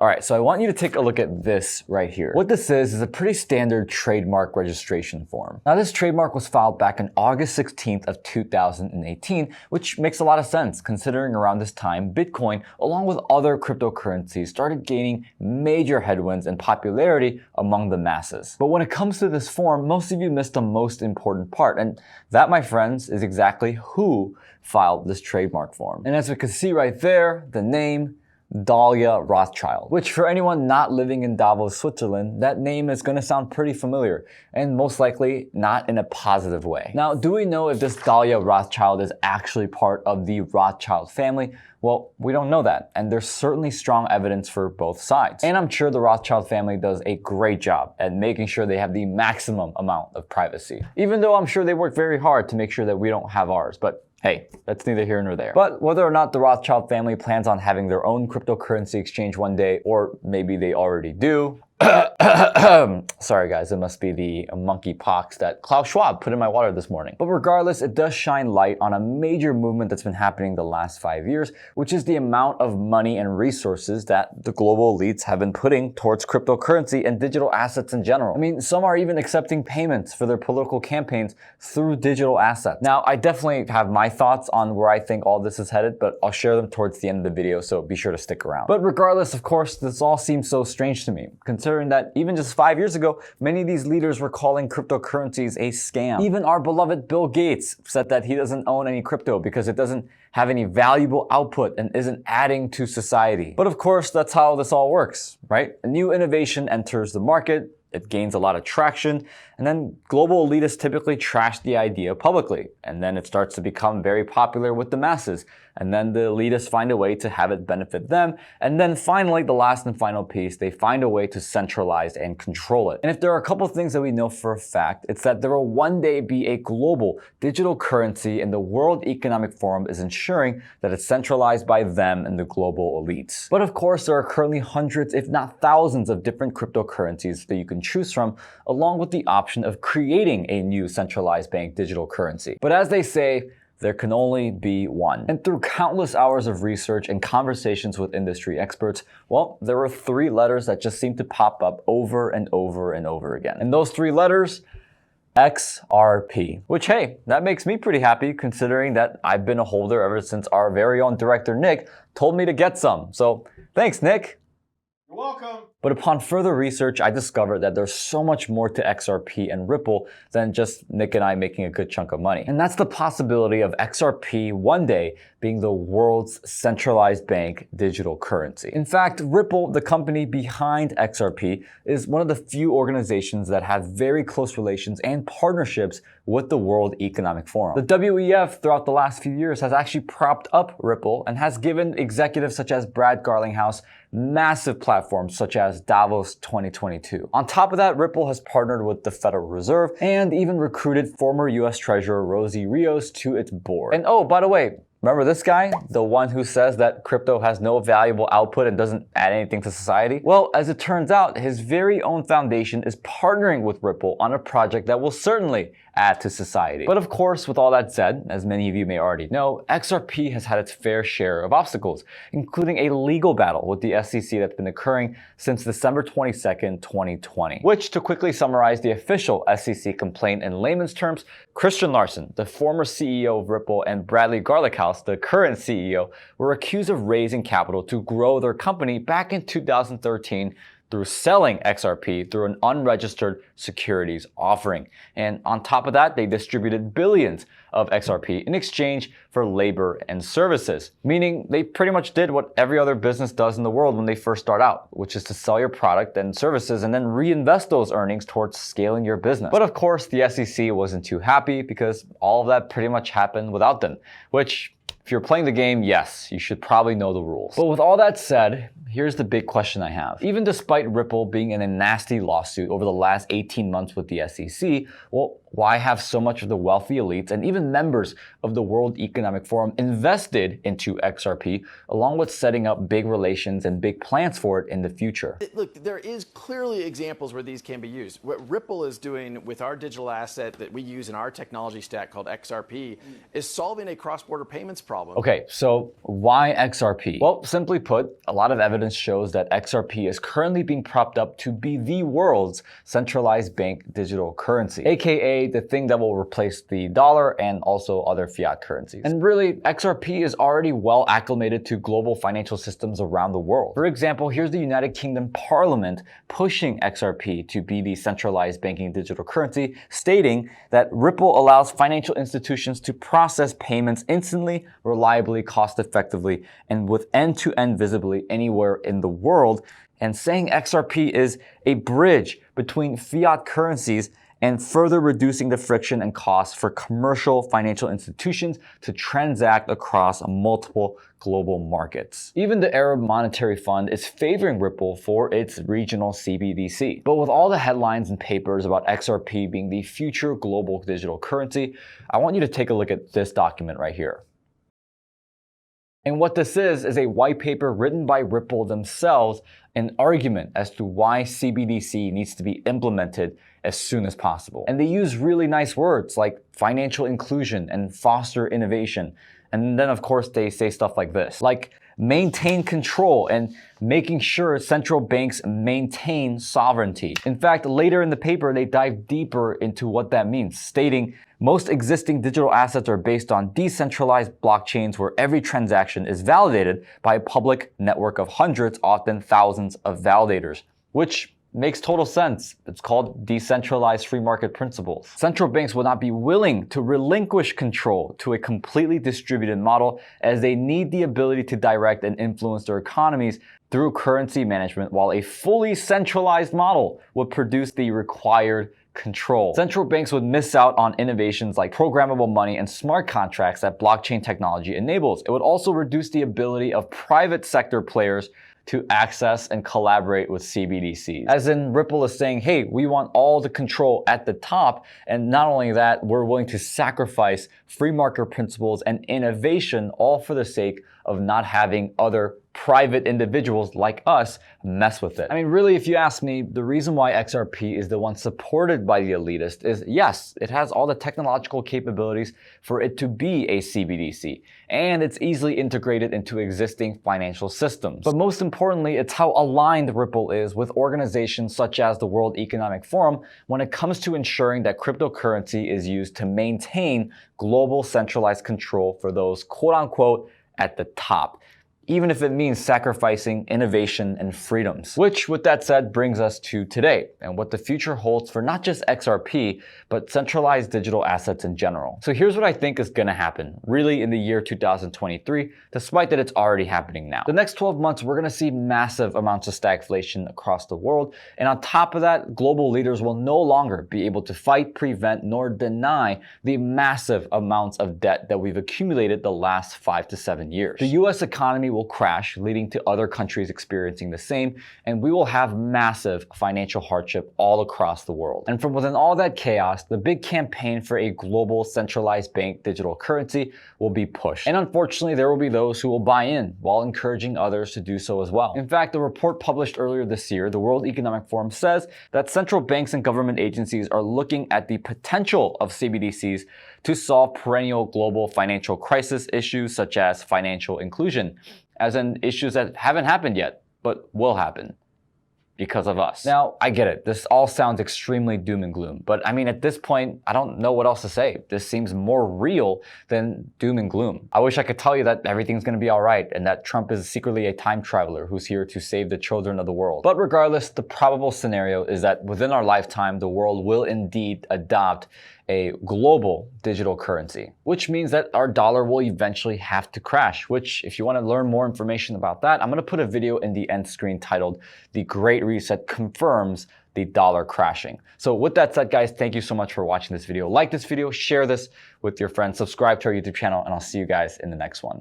Alright, so I want you to take a look at this right here. What this is a pretty standard trademark registration form. Now this trademark was filed back on August 16th of 2018, which makes a lot of sense considering around this time, Bitcoin, along with other cryptocurrencies, started gaining major headwinds and popularity among the masses. But when it comes to this form, most of you missed the most important part, and that, my friends, is exactly who filed this trademark form. And as we can see right there, the name, Dahlia Rothschild, which for anyone not living in Davos, Switzerland, that name is going to sound pretty familiar, and most likely not in a positive way. Now, do we know if this Dahlia Rothschild is actually part of the Rothschild family? Well, we don't know that, and there's certainly strong evidence for both sides. And I'm sure the Rothschild family does a great job at making sure they have the maximum amount of privacy. Even though I'm sure they work very hard to make sure that we don't have ours, but hey, that's neither here nor there. But whether or not the Rothschild family plans on having their own cryptocurrency exchange one day, or maybe they already do, sorry guys, it must be the monkeypox that Klaus Schwab put in my water this morning. But regardless, it does shine light on a major movement that's been happening the last 5 years, which is the amount of money and resources that the global elites have been putting towards cryptocurrency and digital assets in general. I mean, some are even accepting payments for their political campaigns through digital assets. Now, I definitely have my thoughts on where I think all this is headed, but I'll share them towards the end of the video, so be sure to stick around. But regardless, of course, this all seems so strange to me, considering that even just 5 years ago, many of these leaders were calling cryptocurrencies a scam. Even our beloved Bill Gates said that he doesn't own any crypto because it doesn't have any valuable output and isn't adding to society. But of course, that's how this all works, right? A new innovation enters the market, it gains a lot of traction, and then global elitists typically trash the idea publicly, and then it starts to become very popular with the masses, and then the elitists find a way to have it benefit them, and then finally, the last and final piece, they find a way to centralize and control it. And if there are a couple of things that we know for a fact, it's that there will one day be a global digital currency, and the World Economic Forum is ensuring that it's centralized by them and the global elites. But of course, there are currently hundreds, if not thousands, of different cryptocurrencies that you can choose from, along with the option of creating a new centralized bank digital currency. But as they say, there can only be one. And through countless hours of research and conversations with industry experts, well, there were 3 letters that just seemed to pop up over and over and over again. And those 3 letters, XRP. Which, hey, that makes me pretty happy considering that I've been a holder ever since our very own director, Nick, told me to get some. So thanks, Nick. You're welcome. But upon further research, I discovered that there's so much more to XRP and Ripple than just Nick and I making a good chunk of money. And that's the possibility of XRP one day being the world's centralized bank digital currency. In fact, Ripple, the company behind XRP, is one of the few organizations that have very close relations and partnerships with the World Economic Forum. The WEF throughout the last few years has actually propped up Ripple and has given executives such as Brad Garlinghouse massive platforms such as Davos 2022. On top of that, Ripple has partnered with the Federal Reserve and even recruited former US Treasurer Rosie Rios to its board. And oh, by the way, remember this guy? The one who says that crypto has no valuable output and doesn't add anything to society? Well, as it turns out, his very own foundation is partnering with Ripple on a project that will certainly add to society. But of course, with all that said, as many of you may already know, XRP has had its fair share of obstacles, including a legal battle with the SEC that's been occurring since December 22nd, 2020. Which, to quickly summarize the official SEC complaint in layman's terms, Christian Larson, the former CEO of Ripple, and Bradley Garlinghouse, the current CEO, were accused of raising capital to grow their company back in 2013 through selling XRP through an unregistered securities offering. And on top of that, they distributed billions of XRP in exchange for labor and services, meaning they pretty much did what every other business does in the world when they first start out, which is to sell your product and services and then reinvest those earnings towards scaling your business. But of course, the SEC wasn't too happy because all of that pretty much happened without them, which, if you're playing the game, yes, you should probably know the rules. But with all that said, here's the big question I have. Even despite Ripple being in a nasty lawsuit over the last 18 months with the SEC, well, why have so much of the wealthy elites and even even members of the World Economic Forum invested into XRP, along with setting up big relations and big plans for it in the future. Look, there is clearly examples where these can be used. What Ripple is doing with our digital asset that we use in our technology stack called XRP is solving a cross-border payments problem. Okay, so why XRP? Well, simply put, a lot of evidence shows that XRP is currently being propped up to be the world's centralized bank digital currency, aka the thing that will replace the dollar and also other fiat currencies. And really, XRP is already well acclimated to global financial systems around the world. For example, here's the United Kingdom Parliament pushing XRP to be the centralized banking digital currency, stating that Ripple allows financial institutions to process payments instantly, reliably, cost-effectively, and with end-to-end visibility anywhere in the world, and saying XRP is a bridge between fiat currencies and further reducing the friction and costs for commercial financial institutions to transact across multiple global markets. Even the Arab Monetary Fund is favoring Ripple for its regional CBDC. But with all the headlines and papers about XRP being the future global digital currency, I want you to take a look at this document right here. And what this is a white paper written by Ripple themselves, an argument as to why CBDC needs to be implemented as soon as possible. And they use really nice words like financial inclusion and foster innovation. And then of course they say stuff like this, like maintain control and making sure central banks maintain sovereignty. In fact, later in the paper, they dive deeper into what that means, stating most existing digital assets are based on decentralized blockchains where every transaction is validated by a public network of hundreds, often thousands of validators, which makes total sense. It's called decentralized free market principles. Central banks will not be willing to relinquish control to a completely distributed model, as they need the ability to direct and influence their economies through currency management, while a fully centralized model would produce the required control. Central banks would miss out on innovations like programmable money and smart contracts that blockchain technology enables. It would also reduce the ability of private sector players to access and collaborate with CBDCs. As in, Ripple is saying, hey, we want all the control at the top, and not only that, we're willing to sacrifice free market principles and innovation, all for the sake of not having other private individuals like us mess with it. I mean, really, if you ask me, the reason why XRP is the one supported by the elitists is, yes, it has all the technological capabilities for it to be a CBDC, and it's easily integrated into existing financial systems. But most importantly, it's how aligned Ripple is with organizations such as the World Economic Forum when it comes to ensuring that cryptocurrency is used to maintain global centralized control for those quote-unquote at the top, even if it means sacrificing innovation and freedoms. Which, with that said, brings us to today and what the future holds for not just XRP, but centralized digital assets in general. So here's what I think is gonna happen, really, in the year 2023, despite that it's already happening now. The next 12 months, we're gonna see massive amounts of stagflation across the world. And on top of that, global leaders will no longer be able to fight, prevent, nor deny the massive amounts of debt that we've accumulated the last 5 to 7 years. The US economy will crash, leading to other countries experiencing the same, and we will have massive financial hardship all across the world. And from within all that chaos, the big campaign for a global centralized bank digital currency will be pushed. And unfortunately, there will be those who will buy in while encouraging others to do so as well. In fact, a report published earlier this year, the World Economic Forum says that central banks and government agencies are looking at the potential of CBDCs to solve perennial global financial crisis issues such as financial inclusion, as in issues that haven't happened yet, but will happen because of us. Now, I get it. This all sounds extremely doom and gloom, but I mean, at this point, I don't know what else to say. This seems more real than doom and gloom. I wish I could tell you that everything's gonna be all right and that Trump is secretly a time traveler who's here to save the children of the world. But regardless, the probable scenario is that within our lifetime, the world will indeed adopt a global digital currency, which means that our dollar will eventually have to crash, which, if you want to learn more information about that, I'm going to put a video in the end screen titled "The Great Reset Confirms the Dollar Crashing." So with that said, guys, thank you so much for watching this video. Like this video, share this with your friends, subscribe to our YouTube channel, and I'll see you guys in the next one.